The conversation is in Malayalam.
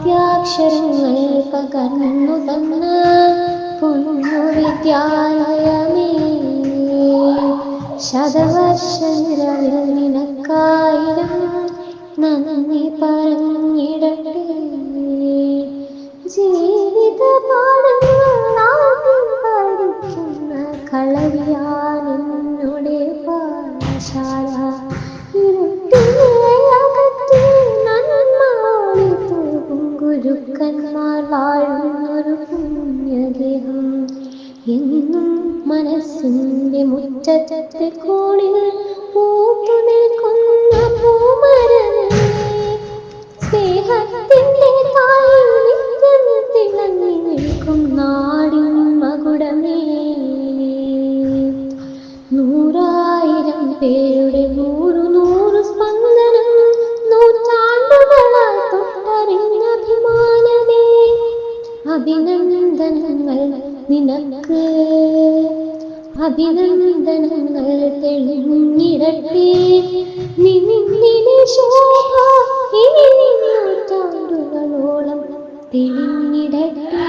ആദ്യാക്ഷരങ്ങൾ പകർന്നു തന്ന പൊന്നു വിദ്യാലയമേ, ശതവർഷനിലവിൽ നിനക്കായിരം നന്ദി പറഞ്ഞിടട്ടെ. ജീവിത പാഠങ്ങൾ ആദ്യം പഠിക്കുന്ന കളരിയാണെന്നുടെ പാഠശാല. ഗുരുക്കന്മാർ വാഴുന്നൊരു പുണ്യഗേഹം. എന്നും മനസ്സിന്റെ മുറ്റത്തെ കോണിൽ പൂത്തു നിൽക്കുന്ന പൂമരമേ, സ്നേഹത്തിന്റെ തായിൽ തിളങ്ങി നിൽക്കും നാടിൻ മകുടമേ. 100,000 പേരുടെ 100 സ്പന്ദനം, നൂറ്റാണ്ടുകളായി തൊട്ടറിഞ്ഞ അഭിമാനമേ. അഭിനന്ദനങ്ങൾ നിനക്ക്, അഭിനന്ദനങ്ങൾ തെളിഞ്ഞിടട്ടെ. നിന്നിലെ ശോഭ ഇനി നൂറ്റാണ്ടുകളോളം തെളിഞ്ഞിടട്ടെ.